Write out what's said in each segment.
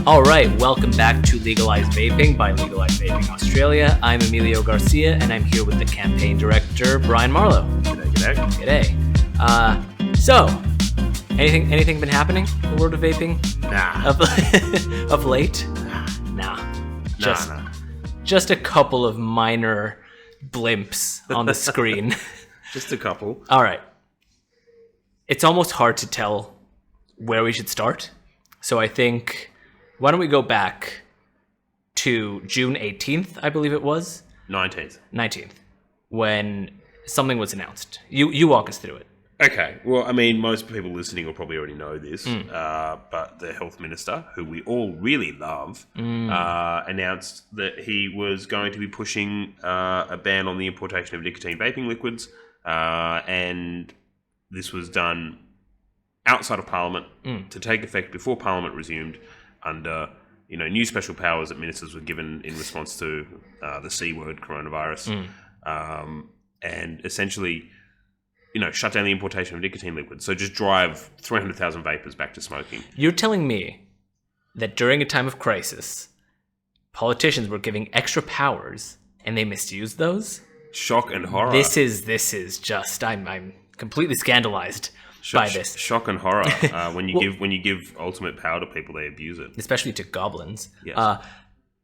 All right, welcome back to Legalise Vaping by Legalise Vaping Australia. I'm Emilio Garcia, and I'm here with the campaign director, Brian Marlow. G'day. So, anything been happening in the world of vaping? Nah. Of late? Nah. Just a couple of minor blimps on the screen. Just a couple. All right. It's almost hard to tell where we should start. So I think, why don't we go back to June 18th, I believe it was? 19th, when something was announced. You walk us through it. Okay. Well, I mean, most people listening will probably already know this, but the health minister, who we all really love, announced that he was going to be pushing a ban on the importation of nicotine vaping liquids, and this was done outside of Parliament to take effect before Parliament resumed under, new special powers that ministers were given in response to the C word, coronavirus, and essentially, shut down the importation of nicotine liquids. So just drive 300,000 vapors back to smoking. You're telling me that during a time of crisis, politicians were giving extra powers and they misused those? Shock and horror. This is just, I'm completely scandalized by this. Shock and horror. When you give ultimate power to people, they abuse it. Especially to goblins. Yes.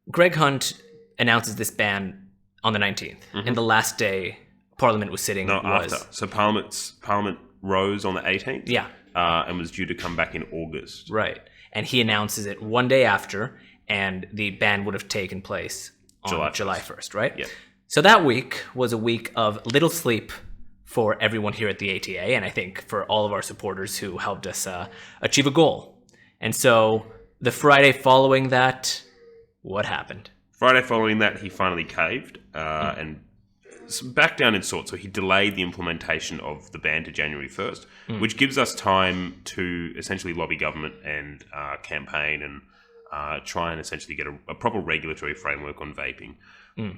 Greg Hunt announces this ban on the 19th, and the last day Parliament was sitting after. So Parliament rose on the 18th. Yeah. And was due to come back in August. Right. And he announces it one day after, and the ban would have taken place on July 1st, right? Yeah. So that week was a week of little sleep for everyone here at the ATA, and I think for all of our supporters who helped us achieve a goal. And so the Friday following that, what happened? Friday following that, he finally caved and back down in sorts. So he delayed the implementation of the ban to January 1st, which gives us time to essentially lobby government and campaign and try and essentially get a proper regulatory framework on vaping.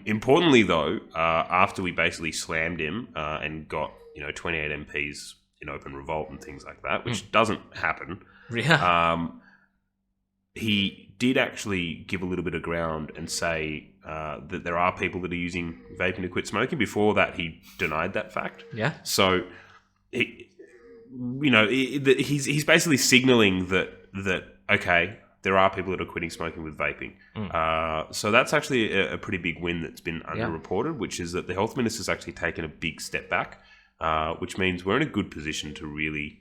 Importantly, though, after we basically slammed him and got 28 MPs in open revolt and things like that, which doesn't happen, he did actually give a little bit of ground and say that there are people that are using vaping to quit smoking. Before that, he denied that fact. Yeah. So, he's basically signalling that okay, there are people that are quitting smoking with vaping. So that's actually a pretty big win that's been underreported, which is that the health minister's actually taken a big step back, which means we're in a good position to really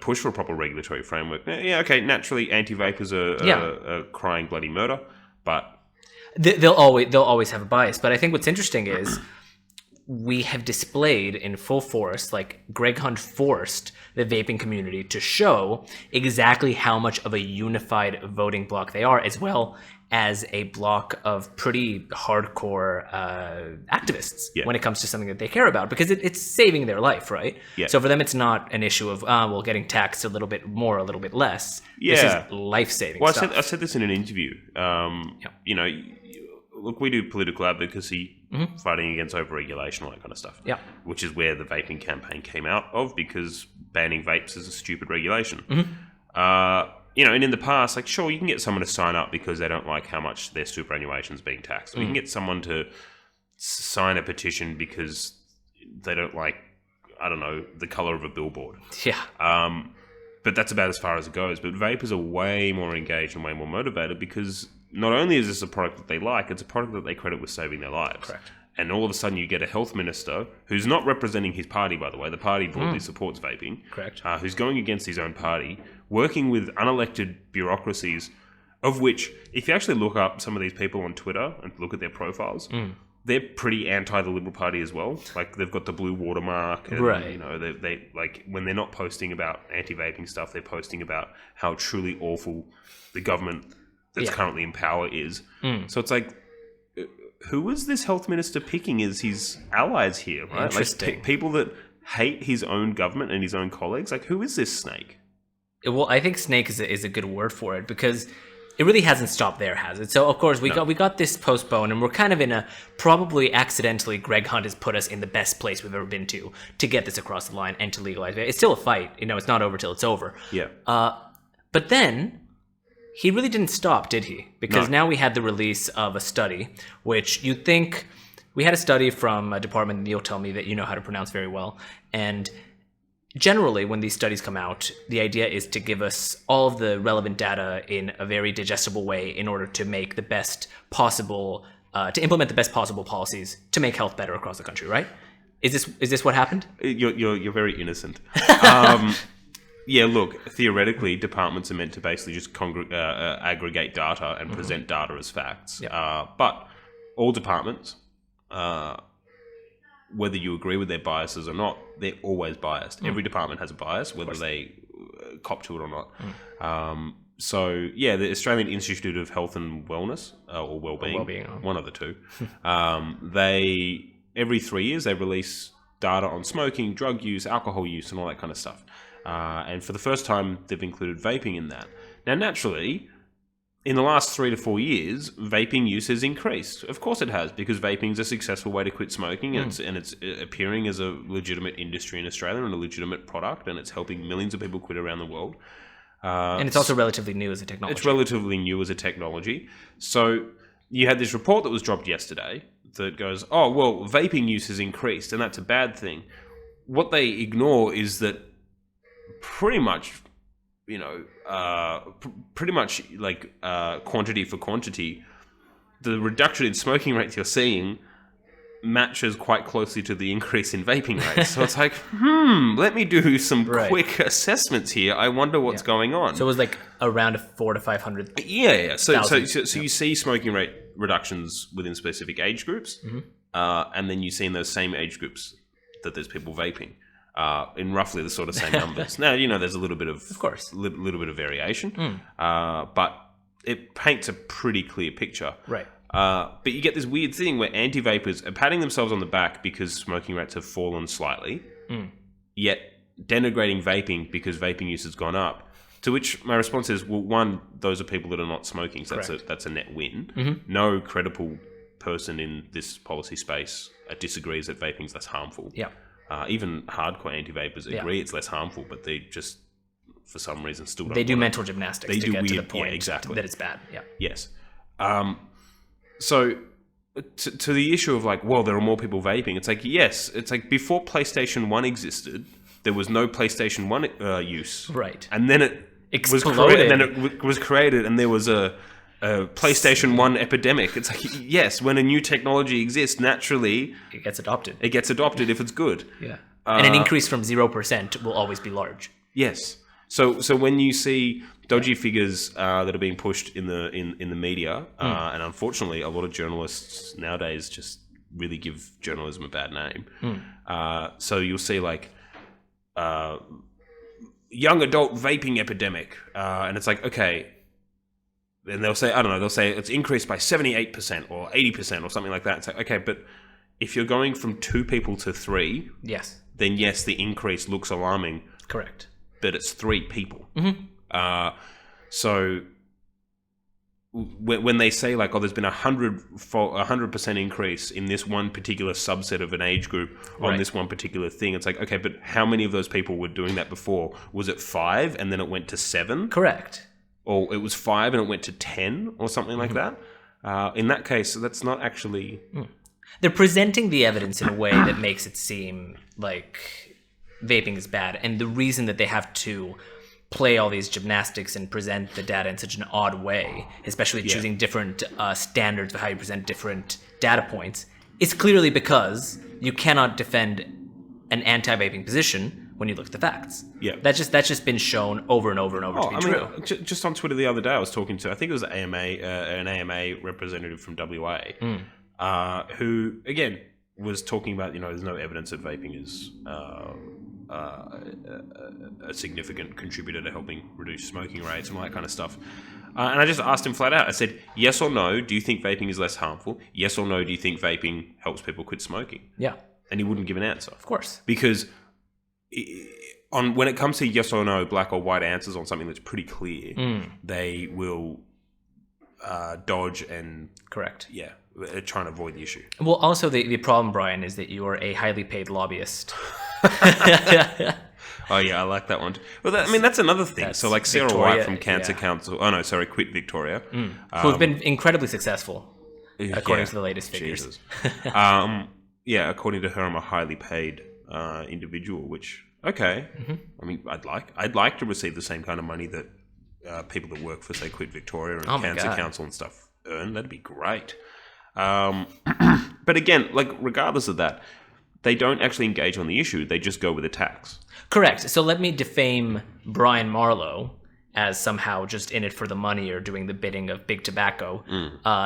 push for a proper regulatory framework. Yeah, okay, naturally anti-vapors are crying bloody murder, but they'll always have a bias. But I think what's interesting is we have displayed in full force, like Greg Hunt forced the vaping community to show exactly how much of a unified voting bloc they are, as well as a bloc of pretty hardcore activists when it comes to something that they care about, because it's saving their life, right? Yeah. So for them, it's not an issue of, getting taxed a little bit more, a little bit less. Yeah. This is life-saving stuff. I said this in an interview. Look, we do political advocacy, fighting against overregulation, all that kind of stuff. Yeah. Which is where the vaping campaign came out of, because banning vapes is a stupid regulation. And in the past, like, sure, you can get someone to sign up because they don't like how much their superannuation is being taxed. Or you can get someone to sign a petition because they don't like, I don't know, the color of a billboard. Yeah. But that's about as far as it goes. But vapors are way more engaged and way more motivated because not only is this a product that they like, it's a product that they credit with saving their lives. Correct. And all of a sudden you get a health minister who's not representing his party, by the way. The party broadly supports vaping. Correct. Who's going against his own party, working with unelected bureaucracies, of which, if you actually look up some of these people on Twitter and look at their profiles, they're pretty anti the Liberal Party as well. Like, they've got the blue watermark. And, right. They like, when they're not posting about anti-vaping stuff, they're posting about how truly awful the government that's currently in power is. So it's like, who is this health minister picking as his allies here, right? Interesting. Like, people that hate his own government and his own colleagues. Like, who is this snake? Well, I think snake is a good word for it, because it really hasn't stopped there, has it? So, of course, we got this postponed, and we're kind of in a, probably accidentally, Greg Hunt has put us in the best place we've ever been to get this across the line and to legalize it. It's still a fight. It's not over till it's over. Yeah. But then he really didn't stop, did he? Because No. now we had the release of a study, which you'd think... We had a study from a department that you'll tell me that you know how to pronounce very well. And generally, when these studies come out, the idea is to give us all of the relevant data in a very digestible way in order to make the best possible... to implement the best possible policies to make health better across the country, right? Is this what happened? You're very innocent. Yeah, look, theoretically, departments are meant to basically just aggregate data and present data as facts. Yeah. But all departments, whether you agree with their biases or not, they're always biased. Every department has a bias, whether they cop to it or not. So, yeah, the Australian Institute of Health and Wellness, or Wellbeing, one of the two, every 3 years, they release data on smoking, drug use, alcohol use, and all that kind of stuff. And for the first time, they've included vaping in that. Now, naturally, in the last 3 to 4 years, vaping use has increased. Of course it has, because vaping is a successful way to quit smoking, and it's appearing as a legitimate industry in Australia and a legitimate product, and it's helping millions of people quit around the world. And it's also relatively new as a technology. It's relatively new as a technology. So you had this report that was dropped yesterday that goes, oh, well, vaping use has increased, and that's a bad thing. What they ignore is that pretty much, quantity for quantity, the reduction in smoking rates you're seeing matches quite closely to the increase in vaping rates. So it's like, let me do some quick assessments here. I wonder what's going on. So it was like around 400 to 500. Yeah. So you see smoking rate reductions within specific age groups, and then you see in those same age groups that there's people vaping in roughly the sort of same numbers. Now, there's a little bit of course, little bit of variation, but it paints a pretty clear picture. Right. But you get this weird thing where anti-vapors are patting themselves on the back because smoking rates have fallen slightly, yet denigrating vaping because vaping use has gone up. To which my response is, well, one, those are people that are not smoking, so that's a net win. No credible person in this policy space disagrees that vaping is less harmful. Yeah. Even hardcore anti-vapors agree it's less harmful, but they just, for some reason, still don't. They do mental gymnastics to get to the point exactly. that it's bad. Yeah. Yes. So, to the issue of there are more people vaping, it's like, yes, it's like before PlayStation 1 existed, there was no PlayStation 1 use. Right. And then it was created, and there was a PlayStation 1 epidemic. It's like, yes, when a new technology exists, naturally... It gets adopted. It gets adopted if it's good. Yeah. And an increase from 0% will always be large. Yes. So when you see dodgy figures that are being pushed in the media, and unfortunately a lot of journalists nowadays just really give journalism a bad name. So you'll see young adult vaping epidemic, and it's like, okay, and they'll say it's increased by 78% or 80% or something like that. It's like, okay, but if you're going from 2 people to 3, then yes, the increase looks alarming. Correct. But it's 3 people. So when they say there's been 100% increase in this one particular subset of an age group on this one particular thing, it's like, okay, but how many of those people were doing that before? Was it 5 and then it went to 7? Correct. Or it was 5 and it went to 10 or something like that? In that case, that's not actually... They're presenting the evidence in a way that makes it seem like vaping is bad. And the reason that they have to play all these gymnastics and present the data in such an odd way, especially choosing different standards of how you present different data points, is clearly because you cannot defend an anti-vaping position when you look at the facts. Yeah. That's just been shown over and over and over to be true. Just on Twitter the other day, I was talking to, I think it was an AMA representative from WA, who, again, was talking about, there's no evidence that vaping is a significant contributor to helping reduce smoking rates and all that kind of stuff. And I just asked him flat out, I said, yes or no, do you think vaping is less harmful? Yes or no, do you think vaping helps people quit smoking? Yeah. And he wouldn't give an answer. Of course. Because when it comes to yes or no, black or white answers on something that's pretty clear, they will dodge and... Correct. Yeah, try and avoid the issue. Well, also the problem, Brian, is that you are a highly paid lobbyist. Oh yeah, I like that one. Well, that's another thing. So like Sarah Victoria, White from Cancer Council. Oh no, sorry, Quit Victoria. Who have been incredibly successful, according Yeah, to the latest figures. Jesus. According to her, I'm a highly paid individual. Which okay, I mean, I'd like to receive the same kind of money that people that work for, say, Quit Victoria and Cancer Council and stuff earn. That'd be great. But again, like regardless of that, they don't actually engage on the issue. They just go with the tax. Correct. So let me defame Brian Marlow as somehow just in it for the money or doing the bidding of big tobacco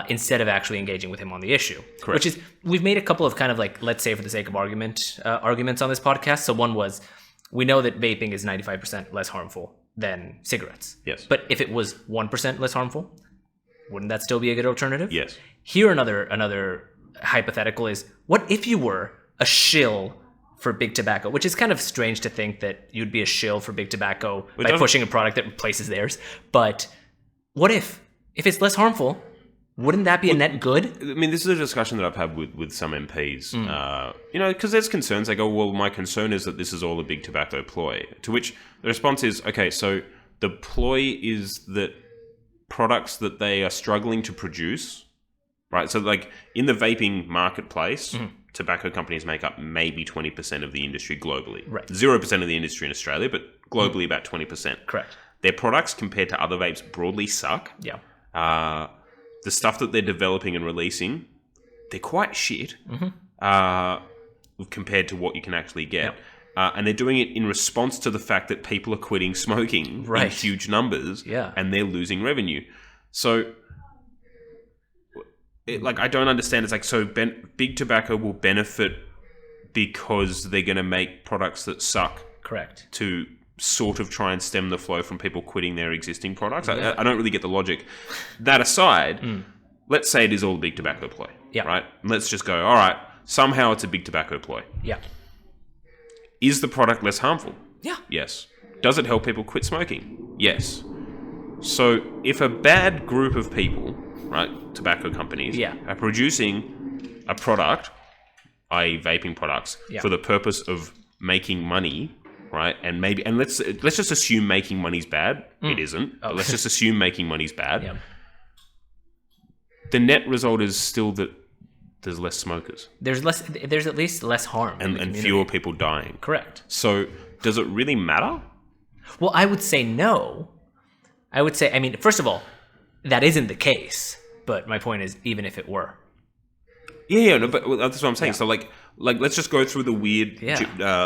instead of actually engaging with him on the issue. Correct. Which is, we've made a couple of kind of like, let's say for the sake of arguments on this podcast. So one was, we know that vaping is 95% less harmful than cigarettes. Yes. But if it was 1% less harmful, wouldn't that still be a good alternative? Yes. Here, another hypothetical is, what if you were a shill for big tobacco, which is kind of strange to think that you'd be a shill for big tobacco by pushing a product that replaces theirs. But what if it's less harmful, wouldn't that be a net good? I mean, this is a discussion that I've had with some MPs, because there's concerns. They go, well, my concern is that this is all a big tobacco ploy. To which the response is, okay, so the ploy is that products that they are struggling to produce, right? So like in the vaping marketplace, tobacco companies make up maybe 20% of the industry globally. Right. 0% of the industry in Australia, but globally about 20%. Correct. Their products compared to other vapes broadly suck. Yeah. The stuff that they're developing and releasing, they're quite shit compared to what you can actually get. Yep. And they're doing it in response to the fact that people are quitting smoking in huge numbers and they're losing revenue. So, I don't understand. It's like, so big tobacco will benefit because they're going to make products that suck. Correct. To sort of try and stem the flow from people quitting their existing products. I don't really get the logic. That aside, let's say it is all a big tobacco ploy. Yeah. Right? Let's just go, all right, somehow it's a big tobacco ploy. Yeah. Is the product less harmful? Yeah. Yes. Does it help people quit smoking? Yes. So if a bad group of people, right, tobacco companies, are producing a product, i.e. vaping products, for the purpose of making money, right, and let's just assume making money's bad. It isn't. But let's just assume making money's bad. Yeah. The net result is still that there's less smokers. There's at least less harm. And fewer people dying. Correct. So does it really matter? Well, I would say no. I would say, I mean, first of all, that isn't the case. But my point is, even if it were. But that's what I'm saying. So like let's just go through the weird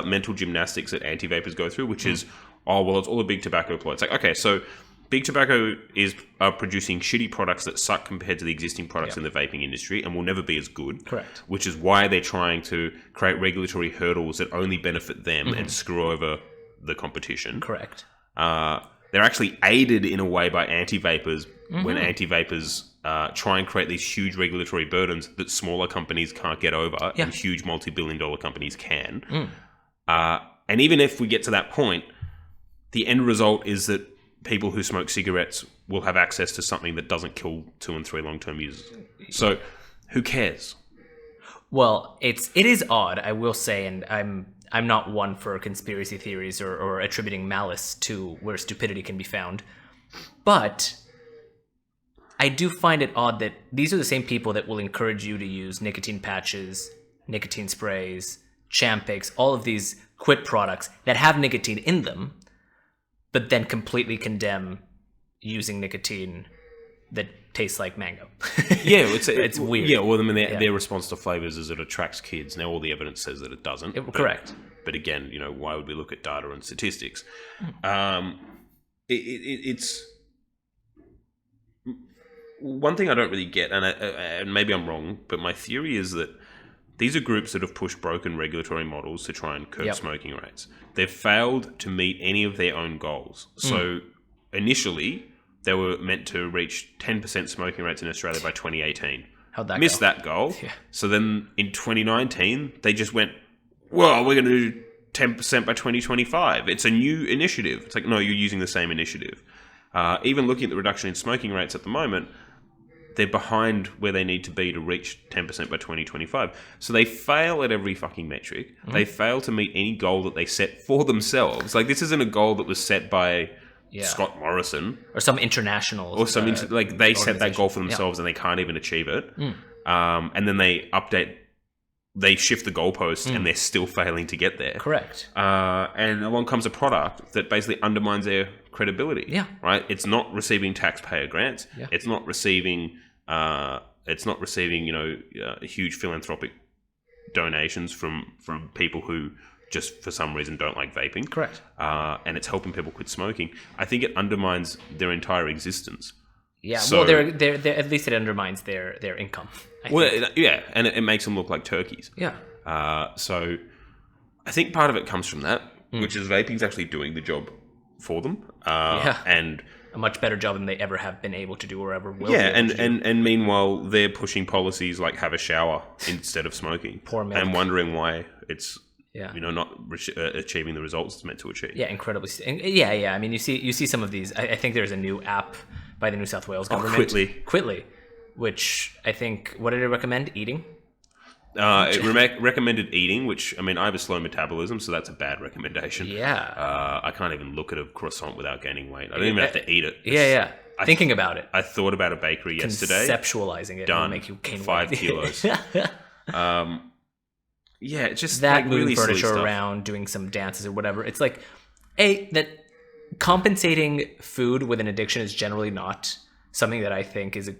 mental gymnastics that anti-vapors go through, which is, it's all a big tobacco ploy. It's like, okay, so big tobacco is producing shitty products that suck compared to the existing products in the vaping industry and will never be as good. Correct. Which is why they're trying to create regulatory hurdles that only benefit them and screw over the competition. Correct. They're actually aided in a way by anti-vapors when anti-vapors try and create these huge regulatory burdens that smaller companies can't get over and huge multi-billion-dollar companies can. And even if we get to that point, the end result is that people who smoke cigarettes will have access to something that doesn't kill 2 and 3 long-term users. So who cares? Well, it is odd, I will say, and I'm not one for conspiracy theories or attributing malice to where stupidity can be found. But I do find it odd that these are the same people that will encourage you to use nicotine patches, nicotine sprays, Champix, all of these quit products that have nicotine in them, but then completely condemn using nicotine that tastes like mango. It's weird. Yeah, well, I mean, their response to flavors is it attracts kids. Now, all the evidence says that it doesn't. Correct. But again, why would we look at data and statistics? It's one thing I don't really get, and maybe I'm wrong, but my theory is that these are groups that have pushed broken regulatory models to try and curb smoking rates. They've failed to meet any of their own goals. So initially, they were meant to reach 10% smoking rates in Australia by 2018. How'd that Missed go? that goal. Yeah. So then in 2019, they just went, well, we're going to do 10% by 2025. It's a new initiative. It's like, no, you're using the same initiative. Even looking at the reduction in smoking rates at the moment, they're behind where they need to be to reach 10% by 2025. So they fail at every fucking metric. Mm-hmm. They fail to meet any goal that they set for themselves. Like, this isn't a goal that was set by Scott Morrison. Or some international... Or some... they set that goal for themselves and they can't even achieve it. Mm. And then they update... They shift the goalpost and they're still failing to get there. Correct. And along comes a product that basically undermines their credibility. Yeah. Right? It's not receiving taxpayer grants. Yeah. It's not receiving huge philanthropic donations from people who just for some reason don't like vaping. Correct. And it's helping people quit smoking. I think it undermines their entire existence. Yeah, so, well, they're at least it undermines their income. And it makes them look like turkeys. Yeah. So I think part of it comes from that, which is vaping's actually doing the job for them. And a much better job than they ever have been able to do or ever will. Yeah, and meanwhile they're pushing policies like have a shower instead of smoking. Poor milk. And wondering why it's not achieving the results it's meant to achieve. Yeah, incredibly. I mean, you see some of these. I think there's a new app by the New South Wales government. Quitly, which I think, what did it recommend? Eating? It recommended eating, which, I mean, I have a slow metabolism, so that's a bad recommendation. Yeah. I can't even look at a croissant without gaining weight. I don't even have to eat it. Thinking about it. I thought about a bakery yesterday. Conceptualizing it will make you gain 5 weight. kilos. It's just that, like moving really furniture silly stuff. around, doing some dances or whatever. It's like, that compensating food with an addiction is generally not something that I think is a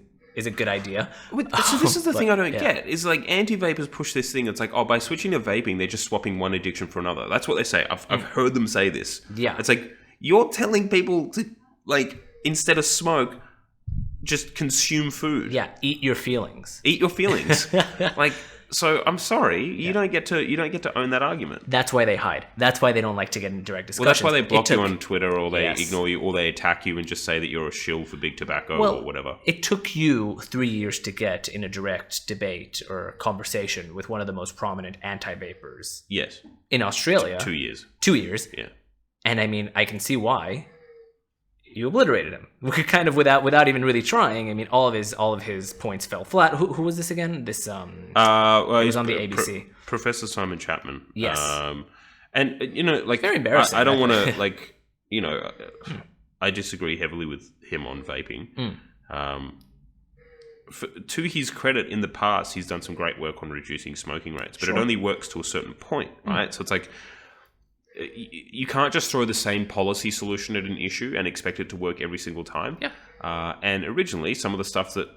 good idea. So this is the thing I don't get, is like Antivapors push this thing. It's like, by switching to vaping, they're just swapping one addiction for another. That's what they say. I've heard them say this. Yeah. It's like, you're telling people to, like, instead of smoke, just consume food. Yeah, eat your feelings. Eat your feelings. Like, so I'm sorry, you don't get to own that argument. That's why they hide. That's why they don't like to get in direct discussions. Well, that's why they block you on Twitter, or they ignore you, or they attack you and just say that you're a shill for big tobacco or whatever. It took you 3 years to get in a direct debate or conversation with one of the most prominent anti-vapors. Yes. In Australia. 2 years. 2 years. Yeah. And I mean, I can see why. You obliterated him, kind of without even really trying. I mean, all of his points fell flat. Who was this again? This he was on the ABC. Professor Simon Chapman. Yes. And like, very embarrassing. I don't want to like, I disagree heavily with him on vaping. To his credit, in the past, he's done some great work on reducing smoking rates, but it only works to a certain point, right? So it's like, you can't just throw the same policy solution at an issue and expect it to work every single time. Yeah. And originally, some of the stuff that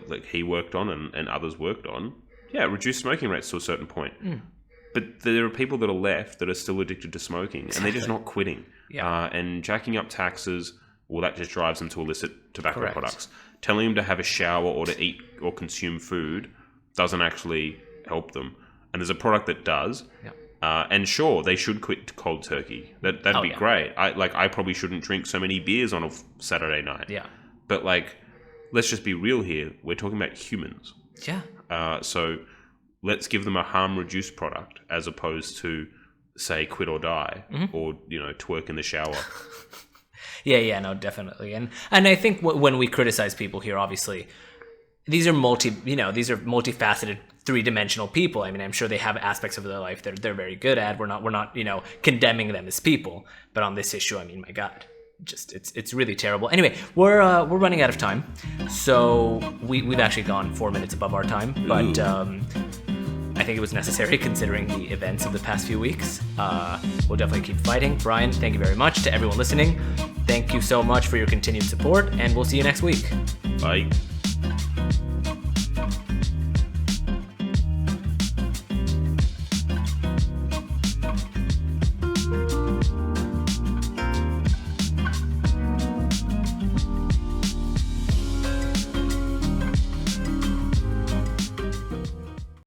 like he worked on and others worked on, reduced smoking rates to a certain point. But there are people that are left that are still addicted to smoking, and they're just not quitting. Yeah. And jacking up taxes, well, that just drives them to illicit tobacco Correct. products. Telling them to have a shower or to eat or consume food doesn't actually help them. And there's a product that does. Yeah. And sure, they should quit cold turkey. That'd be great. I probably shouldn't drink so many beers on a Saturday night. Yeah. But like, let's just be real here. We're talking about humans. Yeah. So let's give them a harm-reduced product as opposed to, say, quit or die, or twerk in the shower. Yeah, no, definitely. And I think when we criticize people here, obviously, these are multifaceted, three-dimensional people. I mean, I'm sure they have aspects of their life that they're very good at. We're not condemning them as people. But on this issue, I mean, my God, just it's really terrible. Anyway, we're running out of time, so we've actually gone 4 minutes above our time, but I think it was necessary considering the events of the past few weeks. We'll definitely keep fighting. Brian, thank you very much. To everyone listening, thank you so much for your continued support, and we'll see you next week. Bye.